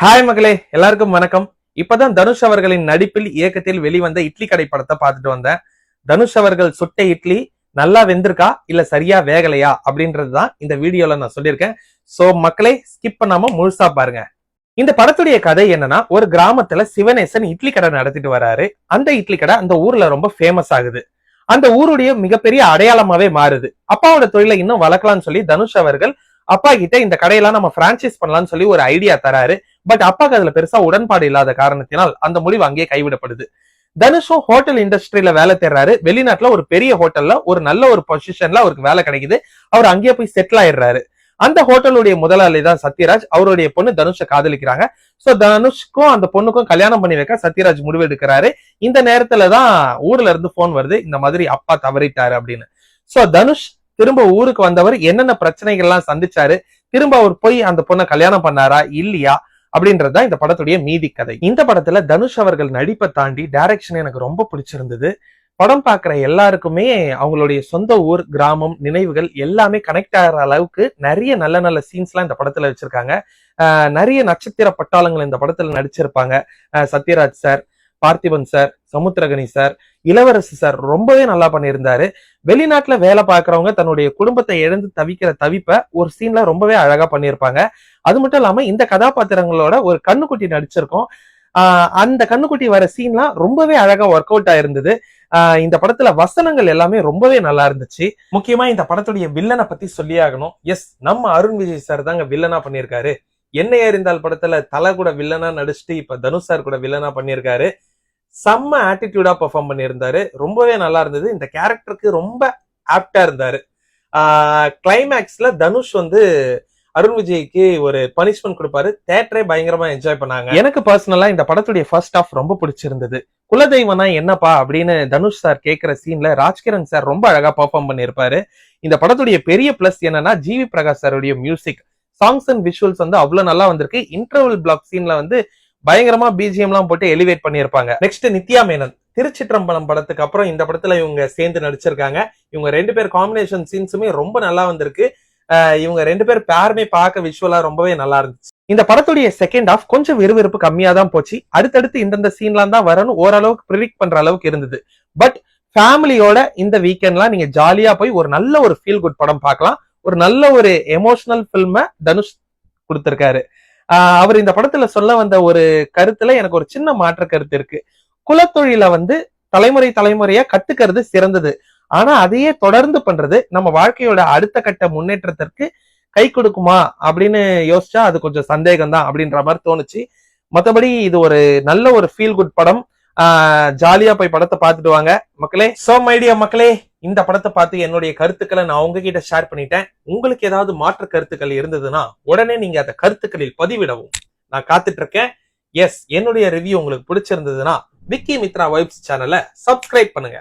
Hi மகளே, எல்லாருக்கும் வணக்கம். இப்பதான் தனுஷ் அவர்களின் நடிப்பில் இயக்கத்தில் வெளிவந்த இட்லி கடை படத்தை பார்த்துட்டு வந்தேன். தனுஷ் அவர்கள் சுட்ட இட்லி நல்லா வெந்திருக்கா இல்ல சரியா வேகலையா அப்படின்றதுதான் இந்த வீடியோல நான் சொல்லியிருக்கேன். சோ மக்களே, ஸ்கிப் பண்ணாம முழுசா பாருங்க. இந்த படத்துடைய கதை என்னன்னா, ஒரு கிராமத்துல சிவனேசன் இட்லி கடை நடத்திட்டு வராரு. அந்த இட்லி கடை அந்த ஊர்ல ரொம்ப ஃபேமஸ் ஆகுது. அந்த ஊருடைய மிகப்பெரிய அடையாளமாவே மாறுது. அப்பாவோட தொழிலை இன்னும் வளர்க்கலாம்னு சொல்லி தனுஷ் அவர்கள் அப்பா கிட்ட இந்த கடையெல்லாம் நம்ம பிரான்சைஸ் பண்ணலாம்னு சொல்லி ஒரு ஐடியா தராரு. பட் அப்பாக்கு அதுல பெருசா உடன்பாடு இல்லாத காரணத்தினால் அந்த முடிவு அங்கேயே கைவிடப்படுது. தனுஷும் ஹோட்டல் இண்டஸ்ட்ரியில வேலை தேர்றாரு. வெளிநாட்டுல ஒரு பெரிய ஹோட்டல்ல ஒரு நல்ல ஒரு பொசிஷன்ல அவருக்கு வேலை கிடைக்குது. அவர் அங்கேயே போய் செட்டில் ஆயிடுறாரு. அந்த ஹோட்டலுடைய முதலாளி தான் சத்யராஜ். அவருடைய பொண்ணு தனுஷை காதலிக்கிறாங்க. சோ தனுஷ்க்கும் அந்த பொண்ணுக்கும் கல்யாணம் பண்ணி வைக்க சத்யராஜ் முடிவு எடுக்கிறாரு. இந்த நேரத்துலதான் ஊர்ல இருந்து போன் வருது, இந்த மாதிரி அப்பா தவறிட்டாரு அப்படின்னு. சோ தனுஷ் திரும்ப ஊருக்கு வந்தவர் என்னென்ன பிரச்சனைகள் எல்லாம் சந்திச்சாரு, திரும்ப அவர் போய் அந்த பொண்ணை கல்யாணம் பண்ணாரா இல்லையா அப்படின்றதுதான் இந்த படத்துடைய மீதி கதை. இந்த படத்துல தனுஷ் அவர்கள் நடிப்பை தாண்டி டைரக்ஷன் எனக்கு ரொம்ப பிடிச்சிருந்தது. படம் பாக்குற எல்லாருக்குமே அவங்களுடைய சொந்த ஊர், கிராமம், நினைவுகள் எல்லாமே கனெக்ட் ஆகிற அளவுக்கு நிறைய நல்ல நல்ல சீன்ஸ் எல்லாம் இந்த படத்துல வச்சிருக்காங்க. நிறைய நட்சத்திர பட்டாளங்கள் இந்த படத்துல நடிச்சிருப்பாங்க. Sathyaraj sir, Parthiban sir, Samuthirakani sir, Ilavarasu sir ரொம்பவே நல்லா பண்ணியிருந்தாரு. வெளிநாட்டுல வேலை பார்க்கறவங்க தன்னுடைய குடும்பத்தை இழந்து தவிக்கிற தவிப்பை ஒரு சீன்ல ரொம்பவே அழகா பண்ணியிருப்பாங்க. அது மட்டும் இல்லாம இந்த கதாபாத்திரங்களோட ஒரு கண்ணுக்குட்டி நடிச்சிருக்கோம். அந்த கண்ணுக்குட்டி வர சீன்லாம் ரொம்பவே அழகா ஒர்க் அவுட் ஆயிருந்தது. இந்த படத்துல வசனங்கள் எல்லாமே ரொம்பவே நல்லா இருந்துச்சு. முக்கியமா இந்த படத்துடைய வில்லனை பத்தி சொல்லி ஆகணும். எஸ், நம்ம அருண் விஜய் சார் தாங்க வில்லனா பண்ணியிருக்காரு. என்னை அறிந்தால் படத்துல தலை கூட வில்லனா நடிச்சுட்டு இப்ப தனுஷ் சார் கூட வில்லனா பண்ணியிருக்காரு. செம்ம ஆட்டிடியூடா பெர்ஃபார்ம் பண்ணியிருந்தாரு. ரொம்பவே நல்லா இருந்தது. இந்த கேரக்டருக்கு ரொம்ப ஆப்டா இருந்தாரு. கிளைமேக்ஸ்ல தனுஷ் அருண் விஜய்க்கு ஒரு பனிஷ்மெண்ட் கொடுப்பாரு. தியேட்டரே பயங்கரமா என்ஜாய் பண்ணாங்க. எனக்கு பர்சனலா இந்த படத்துடைய ஃபர்ஸ்ட் ஹாஃப் ரொம்ப பிடிச்சிருந்தது. குலதெய்வனா என்னப்பா அப்படின்னு தனுஷ் சார் கேட்கிற சீன்ல ராஜ்கிரண் சார் ரொம்ப அழகா பெர்ஃபார்ம் பண்ணியிருப்பாரு. இந்த படத்துடைய பெரிய பிளஸ் என்னன்னா, ஜிவி பிரகாஷ் சாருடைய மியூசிக், சாங்ஸ் அண்ட் விஷுவல்ஸ் அவ்வளவு நல்லா வந்திருக்கு. இன்டர்வல் பிளாக் சீன்ல பயங்கரமா பிஜிஎம் எல்லாம் போட்டு எலிவேட் பண்ணியிருப்பாங்க. நெக்ஸ்ட் நித்யா மேனன், திருச்சிற்றம்பலம் படத்துக்கு அப்புறம் இந்த படத்துல இவங்க சேர்ந்து நடிச்சிருக்காங்க. இவங்க ரெண்டு பேர் காம்பினேஷன் சீன்ஸுமே ரொம்ப நல்லா வந்திருக்கு. இவங்க ரெண்டு பேர் பேருமே பார்க்க விஷுவலா ரொம்பவே நல்லா இருந்துச்சு. இந்த படத்துடைய செகண்ட் ஹாஃப் கொஞ்சம் விறுவிறுப்பு கம்மியா தான் போச்சு. அடுத்தடுத்து இந்தந்த சீன்லாம் தான் வரணும் ஓரளவுக்கு ப்ரிடிக்ட் பண்ற அளவுக்கு இருந்தது. பட் ஃபேமிலியோட இந்த வீக்கெண்ட்லாம் நீங்க ஜாலியா போய் ஒரு நல்ல ஒரு ஃபீல் குட் படம் பார்க்கலாம். ஒரு நல்ல ஒரு எமோஷனல் பிலிம தனுஷ் கொடுத்திருக்காரு. அவர் இந்த படத்துல சொல்ல வந்த ஒரு கருத்துல எனக்கு ஒரு சின்ன மாற்று கருத்து இருக்கு. குலத்தொழில தலைமுறை தலைமுறையா கத்துக்கிறது சிறந்தது. ஆனா அதையே தொடர்ந்து பண்றது நம்ம வாழ்க்கையோட அடுத்த கட்ட முன்னேற்றத்திற்கு கை கொடுக்குமா அப்படின்னு யோசிச்சா அது கொஞ்சம் சந்தேகம் தான் அப்படின்ற மாதிரி தோணுச்சு. மற்றபடி இது ஒரு நல்ல ஒரு ஃபீல் குட் படம். ஜாலியா போய் படத்தை பார்த்துட்டு வாங்க மக்களே. சோ மைடியா மக்களே, இந்த படத்தை பார்த்து என்னுடைய கருத்துக்களை நான் உங்ககிட்ட ஷேர் பண்ணிட்டேன். உங்களுக்கு ஏதாவது மாற்று கருத்துக்கள் இருந்ததுன்னா உடனே நீங்க அந்த கருத்துக்களில் பதிவிடவும் நான் காத்துட்டு இருக்கேன். எஸ், என்னுடைய ரிவ்யூ உங்களுக்கு பிடிச்சிருந்ததுன்னா விக்கி மித்ரா வைப்ஸ் சேனலை சப்ஸ்கிரைப் பண்ணுங்க.